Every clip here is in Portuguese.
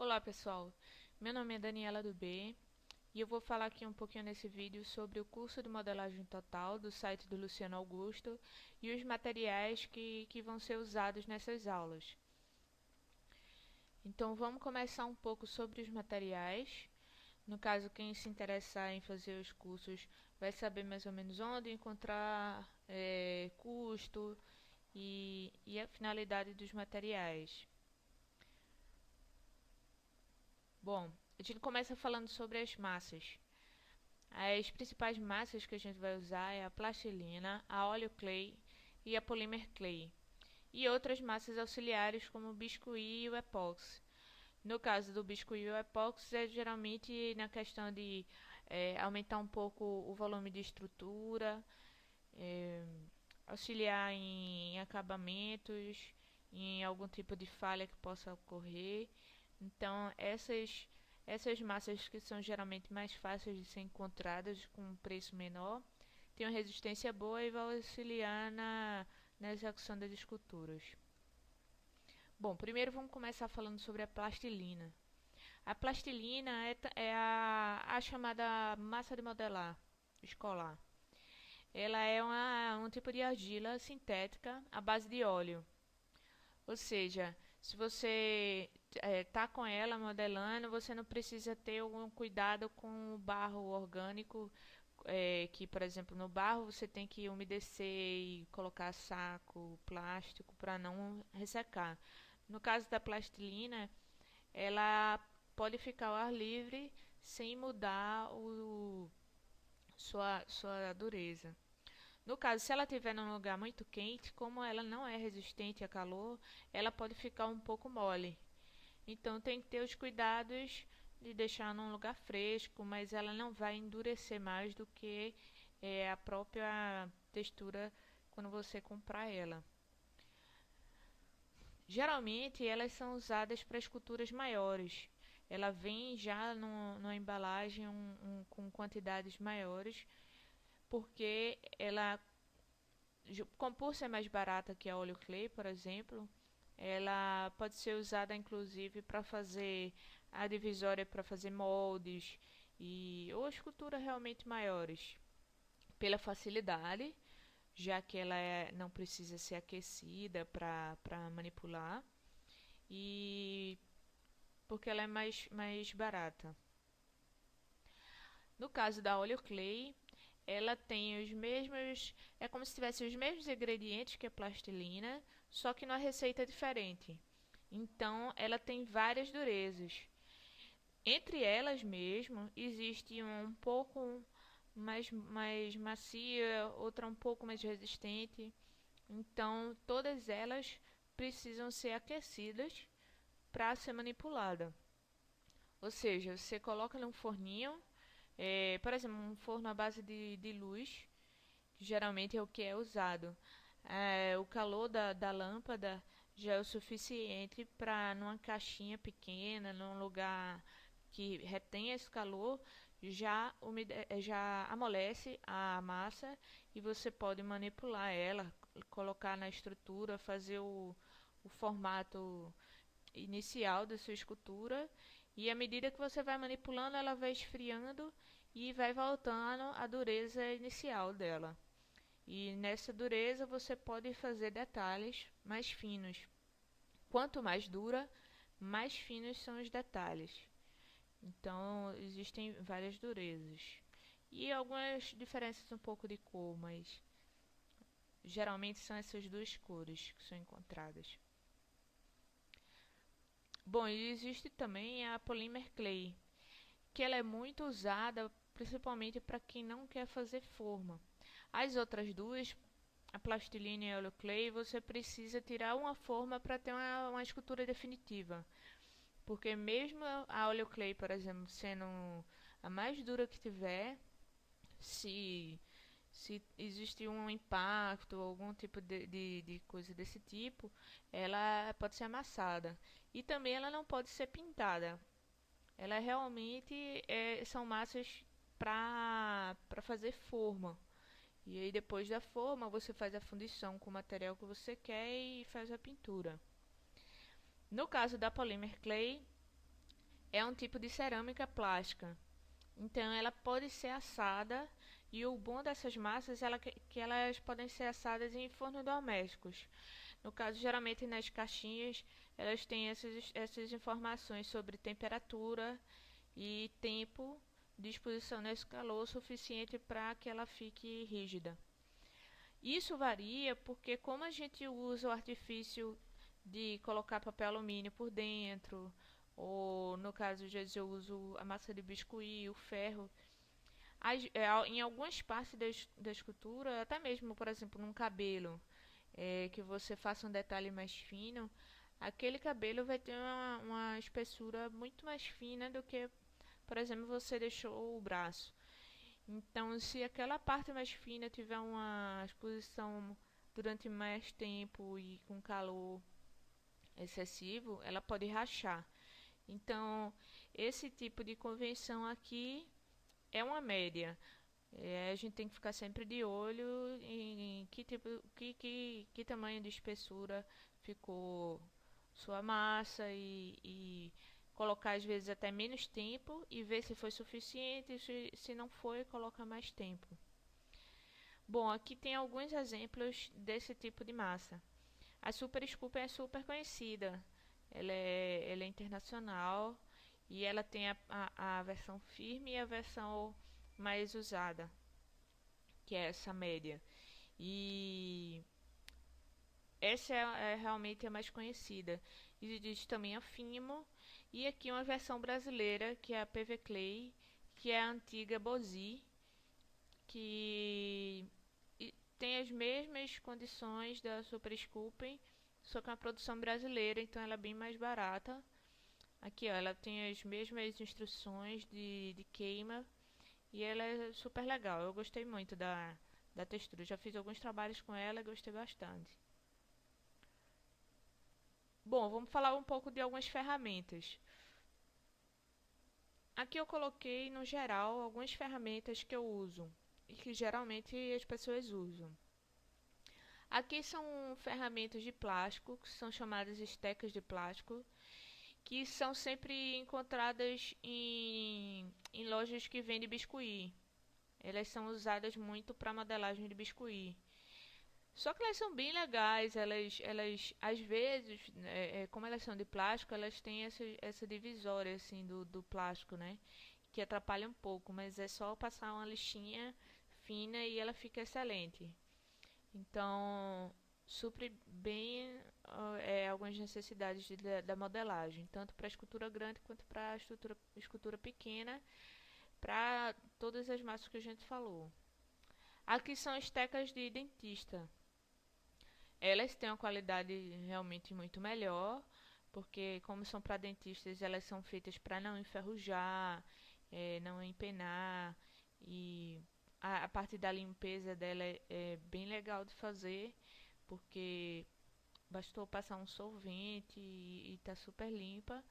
Olá pessoal, meu nome é Daniela do B e eu vou falar aqui um pouquinho nesse vídeo sobre o curso de modelagem total do site do Luciano Augusto e os materiais que vão ser usados nessas aulas. Então vamos começar um pouco sobre os materiais. No caso, quem se interessar em fazer os cursos vai saber mais ou menos onde encontrar custo e a finalidade dos materiais. Bom, a gente começa falando sobre as massas. As principais massas que a gente vai usar é a plastilina, a óleo clay e a polymer clay, e outras massas auxiliares como o biscuit e o epóxi. No caso do biscuit e o epóxi é geralmente na questão de aumentar um pouco o volume de estrutura, é, auxiliar em acabamentos, em algum tipo de falha que possa ocorrer. Então, essas massas que são geralmente mais fáceis de ser encontradas com um preço menor, têm uma resistência boa e vão auxiliar na execução das esculturas. Bom, primeiro vamos começar falando sobre a plastilina. A plastilina é a chamada massa de modelar escolar. Ela é um tipo de argila sintética à base de óleo. Ou seja, se você tá com ela modelando, você não precisa ter algum cuidado com o barro orgânico, que, por exemplo, no barro você tem que umedecer e colocar saco plástico para não ressecar. No caso da plastilina, ela pode ficar ao ar livre sem mudar sua dureza. No caso, se ela estiver num lugar muito quente, como ela não é resistente a calor, ela pode ficar um pouco mole. Então tem que ter os cuidados de deixar num lugar fresco, mas ela não vai endurecer mais do que a própria textura quando você comprar ela. Geralmente elas são usadas para esculturas maiores. Ela vem já numa embalagem com quantidades maiores, porque ela, por ser mais barata que a óleo clay, por exemplo, ela pode ser usada inclusive para fazer a divisória, para fazer moldes ou esculturas realmente maiores, pela facilidade, já que ela não precisa ser aquecida para manipular e porque ela é mais barata. No caso da óleo clay, ela tem os mesmos, é como se tivesse os mesmos ingredientes que a plastilina, só que numa receita diferente. Então, ela tem várias durezas. Entre elas mesmo, existe um pouco mais macia, outra um pouco mais resistente. Então, todas elas precisam ser aquecidas para ser manipulada. Ou seja, você coloca num forninho, por exemplo, um forno à base de luz, que geralmente é o que é usado. O calor da lâmpada já é o suficiente para, numa caixinha pequena, num lugar que retém esse calor, já amolece a massa e você pode manipular ela, colocar na estrutura, fazer o formato inicial da sua escultura, e à medida que você vai manipulando, ela vai esfriando e vai voltando à dureza inicial dela. E nessa dureza você pode fazer detalhes mais finos. Quanto mais dura, mais finos são os detalhes. Então existem várias durezas. E algumas diferenças um pouco de cor, mas geralmente são essas duas cores que são encontradas. Bom, e existe também a polymer clay, que ela é muito usada principalmente para quem não quer fazer forma. As outras duas, a plastilina e a óleo clay, você precisa tirar uma forma para ter uma escultura definitiva. Porque mesmo a óleo clay, por exemplo, sendo a mais dura que tiver, se, se existe um impacto, algum tipo de coisa desse tipo, ela pode ser amassada. E também ela não pode ser pintada. Ela realmente são massas para fazer forma. E aí depois da forma você faz a fundição com o material que você quer e faz a pintura. No caso da polymer clay, é um tipo de cerâmica plástica. Então ela pode ser assada e o bom dessas massas é que elas podem ser assadas em fornos domésticos. No caso, geralmente nas caixinhas, elas têm essas informações sobre temperatura e tempo de exposição nesse calor suficiente para que ela fique rígida. Isso varia porque como a gente usa o artifício de colocar papel alumínio por dentro, ou no caso às vezes eu uso a massa de biscuit, o ferro, em algumas partes da escultura, até mesmo, por exemplo, num cabelo, que você faça um detalhe mais fino, aquele cabelo vai ter uma espessura muito mais fina do que, por exemplo, você deixou o braço. Então, se aquela parte mais fina tiver uma exposição durante mais tempo e com calor excessivo, ela pode rachar. Então, esse tipo de convenção aqui é uma média. A gente tem que ficar sempre de olho em que tipo, que tamanho de espessura ficou sua massa e colocar às vezes até menos tempo e ver se foi suficiente. Se não foi, coloca mais tempo. Bom, aqui tem alguns exemplos desse tipo de massa. A Super Scoop é super conhecida. Ela é internacional e ela tem a versão firme e a versão mais usada, que é essa média. E essa é realmente a mais conhecida. Existe também a Fimo e aqui uma versão brasileira que é a PV Clay, que é a antiga Bosi, que tem as mesmas condições da Super Scooping, só que é uma produção brasileira, então ela é bem mais barata. Aqui ó, ela tem as mesmas instruções de queima e ela é super legal. Eu gostei muito da textura. Já fiz alguns trabalhos com ela e gostei bastante. Bom, vamos falar um pouco de algumas ferramentas. Aqui eu coloquei no geral algumas ferramentas que eu uso e que geralmente as pessoas usam. Aqui são ferramentas de plástico, que são chamadas estecas de plástico, que são sempre encontradas em lojas que vendem biscuit. Elas são usadas muito para modelagem de biscuit. Só que elas são bem legais, elas às vezes, como elas são de plástico, elas têm essa divisória assim do plástico, né? Que atrapalha um pouco, mas é só passar uma lixinha fina e ela fica excelente. Então, supre bem algumas necessidades da modelagem, tanto para escultura grande quanto para escultura pequena, para todas as massas que a gente falou. Aqui são estecas de dentista. Elas têm uma qualidade realmente muito melhor, porque como são para dentistas, elas são feitas para não enferrujar, não empenar e a parte da limpeza dela é bem legal de fazer, porque bastou passar um solvente e tá super limpa.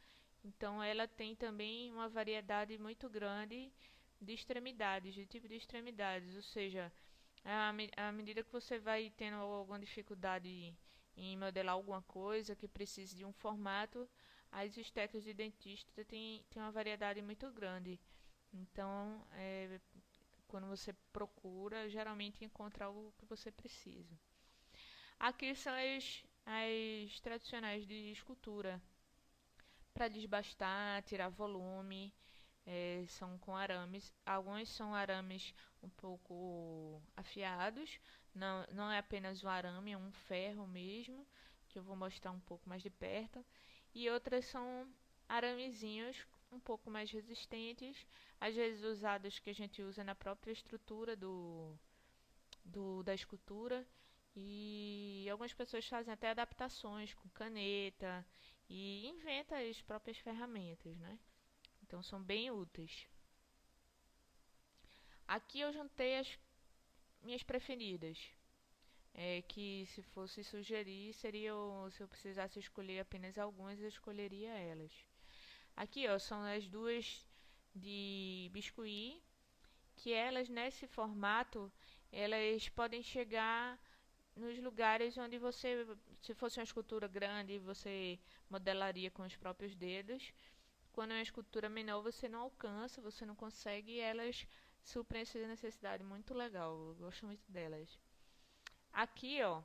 Então ela tem também uma variedade muito grande de extremidades, de tipo de extremidades, ou seja, à medida que você vai tendo alguma dificuldade em modelar alguma coisa que precise de um formato, as estecas de dentista tem uma variedade muito grande. Então, quando você procura, geralmente encontra o que você precisa. Aqui são as tradicionais de escultura, para desbastar, tirar volume, são com arames. Alguns são arames um pouco afiados, não é apenas um arame, é um ferro mesmo, que eu vou mostrar um pouco mais de perto. E outras são aramezinhos um pouco mais resistentes, às vezes usados que a gente usa na própria estrutura da escultura. E algumas pessoas fazem até adaptações com caneta e inventam as próprias ferramentas, né? Então são bem úteis. Aqui eu juntei as minhas preferidas. Que se fosse sugerir, se eu precisasse escolher apenas algumas, eu escolheria elas. Aqui ó, são as duas de biscuit, que elas nesse formato, elas podem chegar nos lugares onde você, se fosse uma escultura grande, você modelaria com os próprios dedos. quando é uma escultura menor você não alcança, você não consegue, e elas suprem essa necessidade. Muito legal, eu gosto muito delas. Aqui, ó,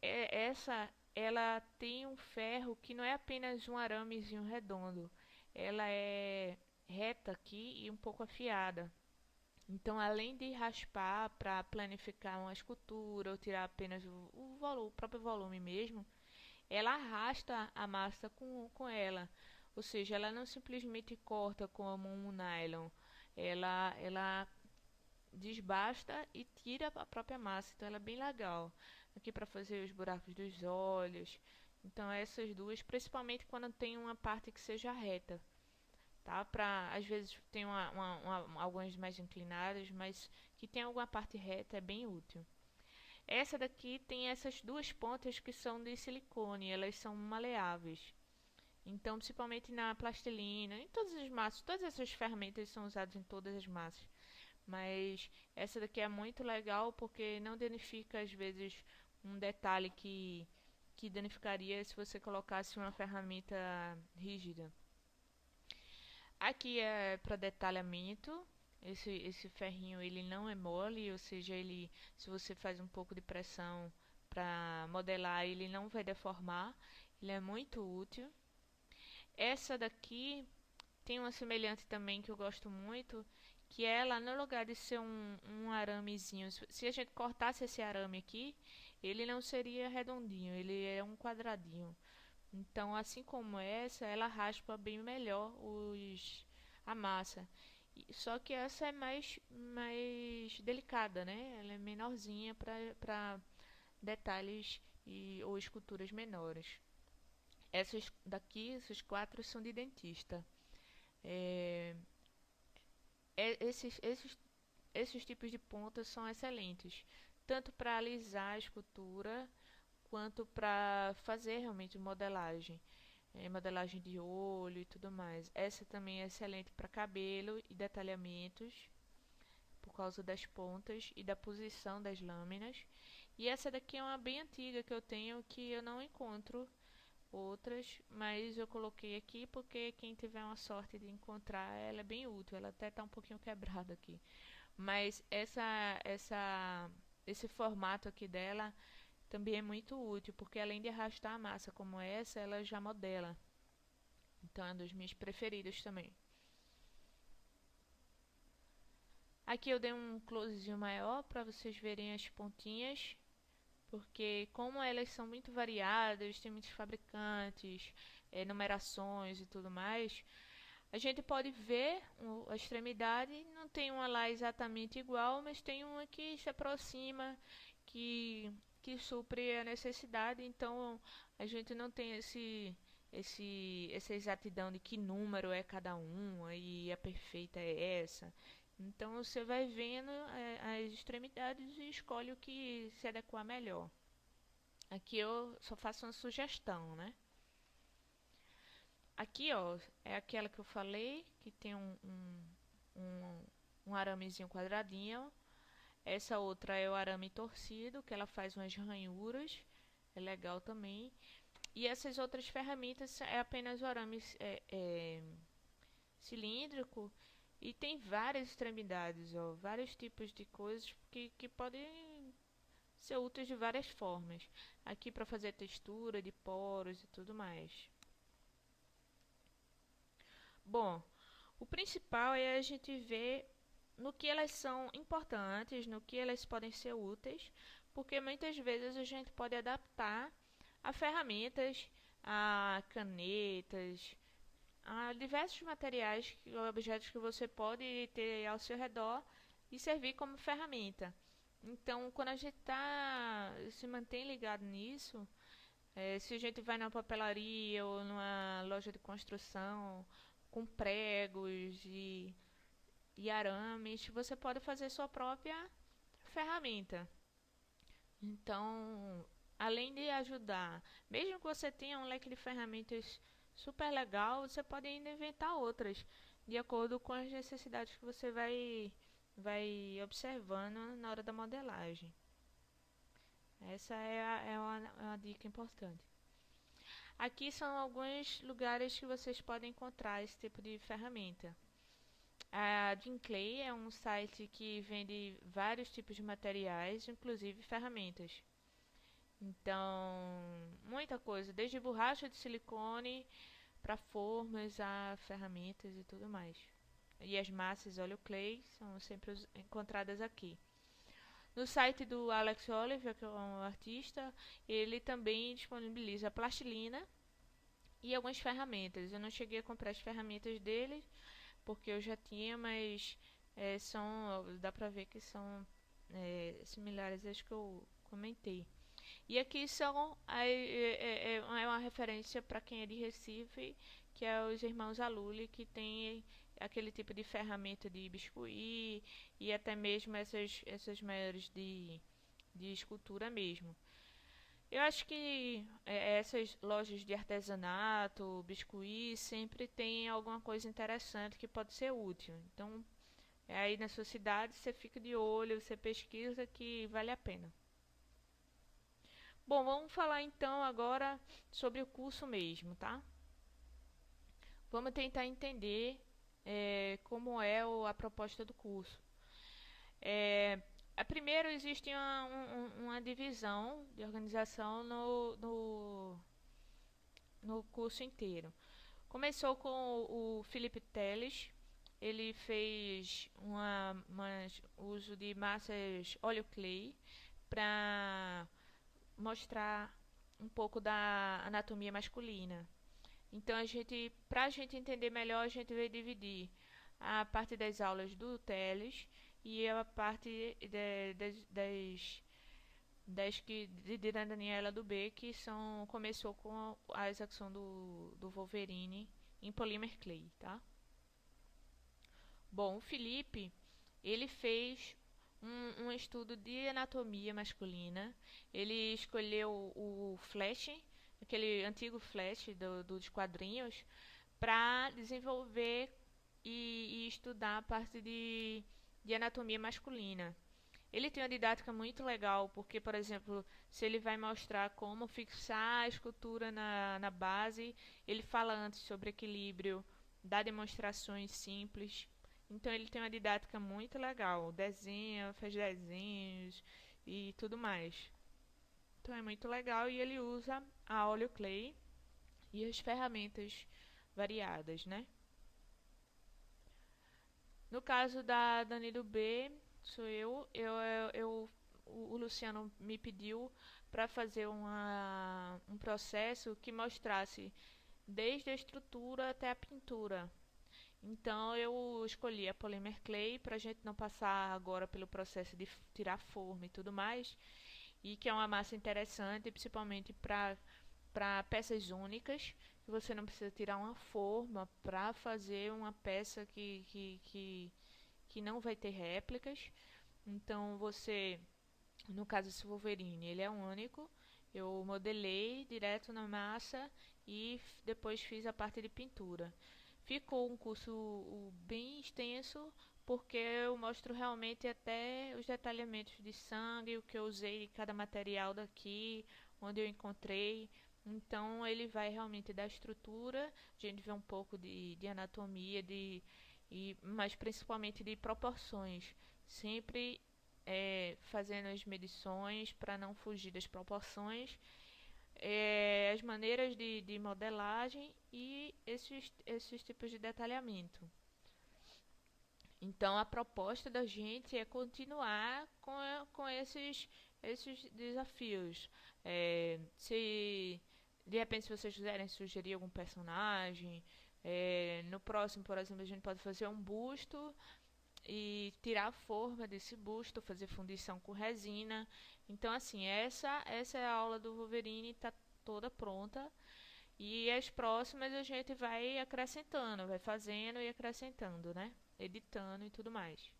essa ela tem um ferro que não é apenas um aramezinho redondo, ela é reta aqui e um pouco afiada. Então, além de raspar para planificar uma escultura ou tirar apenas o próprio volume mesmo, ela arrasta a massa com ela. Ou seja, ela não simplesmente corta como um nylon, ela desbasta e tira a própria massa. Então, ela é bem legal. Aqui para fazer os buracos dos olhos. Então, essas duas, principalmente quando tem uma parte que seja reta, tá? Às vezes tem algumas mais inclinadas, mas que tem alguma parte reta é bem útil. Essa daqui tem essas duas pontas que são de silicone, elas são maleáveis. Então, principalmente na plastilina, em todas as massas, todas essas ferramentas são usadas em todas as massas. Mas essa daqui é muito legal porque não danifica às vezes um detalhe que danificaria se você colocasse uma ferramenta rígida. Aqui é para detalhamento. Esse ferrinho ele não é mole, ou seja, ele, se você faz um pouco de pressão para modelar, ele não vai deformar. Ele é muito útil. Essa daqui tem uma semelhante também que eu gosto muito, que ela, no lugar de ser um aramezinho, se a gente cortasse esse arame aqui, ele não seria redondinho, ele é um quadradinho. Então, assim como essa, ela raspa bem melhor a massa. Só que essa é mais delicada, né? Ela é menorzinha para detalhes ou esculturas menores. Essas daqui, essas quatro, são de dentista. É, esses tipos de pontas são excelentes, tanto para alisar a escultura quanto para fazer realmente modelagem, modelagem de olho e tudo mais. Essa também é excelente para cabelo e detalhamentos, por causa das pontas e da posição das lâminas. E essa daqui é uma bem antiga que eu tenho, que eu não encontro outras, mas eu coloquei aqui porque quem tiver uma sorte de encontrar, ela é bem útil. Ela até está um pouquinho quebrada aqui, mas esse formato aqui dela também é muito útil, porque além de arrastar a massa como essa, ela já modela. Então é um dos meus preferidos também. Aqui eu dei um closezinho maior para vocês verem as pontinhas, porque como elas são muito variadas, tem muitos fabricantes, numerações e tudo mais, a gente pode ver a extremidade, não tem uma lá exatamente igual, mas tem uma que se aproxima, que supre a necessidade. Então a gente não tem essa exatidão de que número é cada uma e a perfeita é essa. Então você vai vendo as extremidades e escolhe o que se adequar melhor. Aqui eu só faço uma sugestão, né? Aqui, ó, é aquela que eu falei, que tem um aramezinho quadradinho. Essa outra é o arame torcido, que ela faz umas ranhuras. É legal também. E essas outras ferramentas é apenas o arame cilíndrico. E tem várias extremidades, ó, vários tipos de coisas que podem ser úteis de várias formas. Aqui para fazer textura de poros e tudo mais. Bom, o principal é a gente ver no que elas são importantes, no que elas podem ser úteis, porque muitas vezes a gente pode adaptar a ferramentas, a canetas, a diversos materiais, objetos que você pode ter ao seu redor e servir como ferramenta. Então, quando a gente se mantém ligado nisso, se a gente vai numa papelaria ou numa loja de construção com pregos e arames, você pode fazer sua própria ferramenta. Então, além de ajudar, mesmo que você tenha um leque de ferramentas super legal, você pode ainda inventar outras, de acordo com as necessidades que você vai observando na hora da modelagem. Essa é uma dica importante. Aqui são alguns lugares que vocês podem encontrar esse tipo de ferramenta. A Ginclay é um site que vende vários tipos de materiais, inclusive ferramentas. Então, muita coisa, desde borracha de silicone para formas a ferramentas e tudo mais. E as massas óleo clay são sempre encontradas aqui. No site do Alex Oliver, que é um artista, ele também disponibiliza plastilina e algumas ferramentas. Eu não cheguei a comprar as ferramentas dele porque eu já tinha, mas dá pra ver que são similares às que eu comentei. E aqui é uma referência para quem é de Recife, que é os irmãos Aluli, que tem aquele tipo de ferramenta de biscuit e até mesmo essas maiores de escultura mesmo. Eu acho que essas lojas de artesanato, biscuit, sempre tem alguma coisa interessante que pode ser útil. Então, aí na sua cidade você fica de olho, você pesquisa que vale a pena. Bom, vamos falar então agora sobre o curso mesmo, tá? Vamos tentar entender como é a proposta do curso. Primeiro, existe uma divisão de organização no curso inteiro. Começou com o Felipe Teles. Ele fez uso de massas óleo clay para mostrar um pouco da anatomia masculina. Então, para a gente entender melhor, a gente vai dividir a parte das aulas do Teles e a parte da Daniela do B, que começou com a execução do Wolverine em Polymer Clay, tá? Bom, o Felipe, ele fez um estudo de anatomia masculina. Ele escolheu o Flash, aquele antigo Flash dos quadrinhos, para desenvolver e estudar a parte de anatomia masculina. Ele tem uma didática muito legal, porque, por exemplo, se ele vai mostrar como fixar a escultura na base, ele fala antes sobre equilíbrio, dá demonstrações simples. Então ele tem uma didática muito legal, desenha, faz desenhos e tudo mais. Então é muito legal e ele usa a óleo clay e as ferramentas variadas, né? No caso da Dani do B, sou o Luciano me pediu para fazer um processo que mostrasse desde a estrutura até a pintura. Então eu escolhi a Polymer Clay para a gente não passar agora pelo processo de tirar forma e tudo mais, e que é uma massa interessante, principalmente para peças únicas, que você não precisa tirar uma forma para fazer uma peça que não vai ter réplicas. Então no caso esse Wolverine, ele é único. Eu modelei direto na massa e depois fiz a parte de pintura. Ficou um curso bem extenso, porque eu mostro realmente até os detalhamentos de sangue, o que eu usei de cada material daqui, onde eu encontrei. Então ele vai realmente dar estrutura, a gente vê um pouco de anatomia, mas principalmente de proporções. Sempre fazendo as medições para não fugir das proporções, as maneiras de modelagem e esses tipos de detalhamento. Então a proposta da gente é continuar com esses desafios. Se de repente se vocês quiserem sugerir algum personagem, no próximo, por exemplo, a gente pode fazer um busto e tirar a forma desse busto, fazer fundição com resina. Então assim, essa é a aula do Wolverine, está toda pronta. E as próximas a gente vai acrescentando, vai fazendo e acrescentando, né? Editando e tudo mais.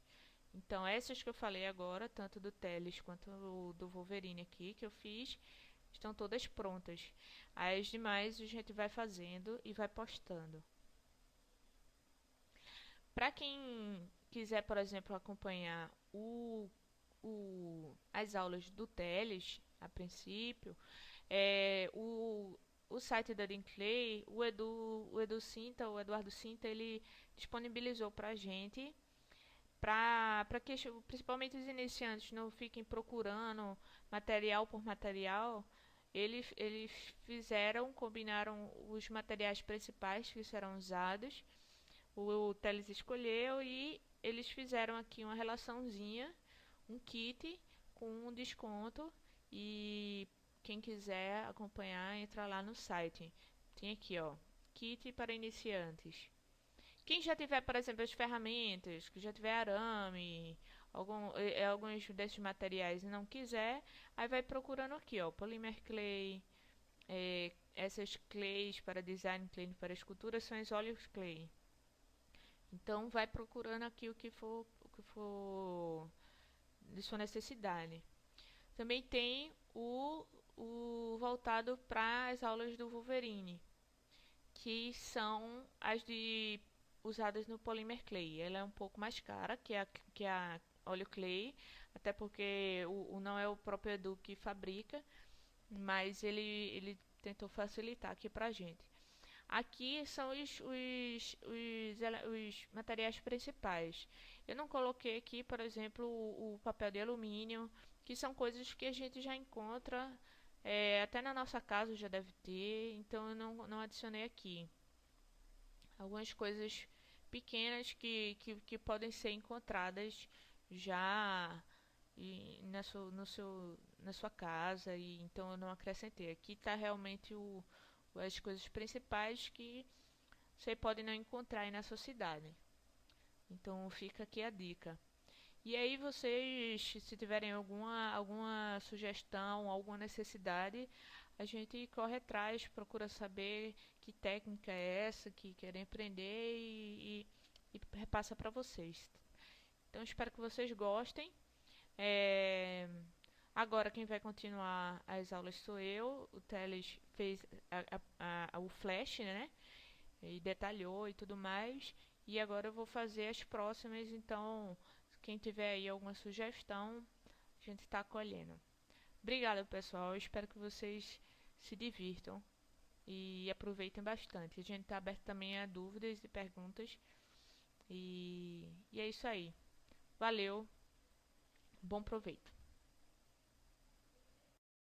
Então essas que eu falei agora, tanto do Teles quanto do Wolverine aqui que eu fiz, estão todas prontas. As demais a gente vai fazendo e vai postando. Para quem quiser, por exemplo, acompanhar as aulas do Teles, a princípio, o site da Clay, o Eduardo Cinta, ele disponibilizou pra gente, para que principalmente os iniciantes não fiquem procurando material por material. Eles combinaram os materiais principais que serão usados. O Teles escolheu e eles fizeram aqui uma relaçãozinha, um kit com um desconto, e quem quiser acompanhar, entra lá no site. Tem aqui, ó, kit para iniciantes. Quem já tiver, por exemplo, as ferramentas, que já tiver arame, alguns desses materiais e não quiser, aí vai procurando aqui, ó, Polymer Clay, essas clays para design, clay para escultura são os óleos clay. Então vai procurando aqui o que for de sua necessidade. Também tem o voltado para as aulas do Wolverine, que são as de usadas no Polymer Clay. Ela é um pouco mais cara que a óleo clay, até porque não é o próprio Edu que fabrica, mas ele tentou facilitar aqui pra gente. Aqui são os materiais principais. Eu não coloquei aqui, por exemplo, o papel de alumínio, que são coisas que a gente já encontra, até na nossa casa já deve ter, então eu não adicionei aqui. Algumas coisas pequenas que podem ser encontradas já na sua casa, e então eu não acrescentei. Aqui está realmente as coisas principais que você pode não encontrar aí na sua cidade. Então fica aqui a dica. E aí vocês, se tiverem alguma sugestão, alguma necessidade, a gente corre atrás, procura saber que técnica é essa que querem aprender e repassa para vocês. Então espero que vocês gostem. É, Agora quem vai continuar as aulas sou eu. O Teles fez o flash, né? E detalhou e tudo mais. E agora eu vou fazer as próximas. Então, quem tiver aí alguma sugestão, a gente está acolhendo. Obrigada, pessoal. Eu espero que vocês se divirtam e aproveitem bastante. A gente está aberto também a dúvidas e perguntas. E é isso aí. Valeu. Bom proveito.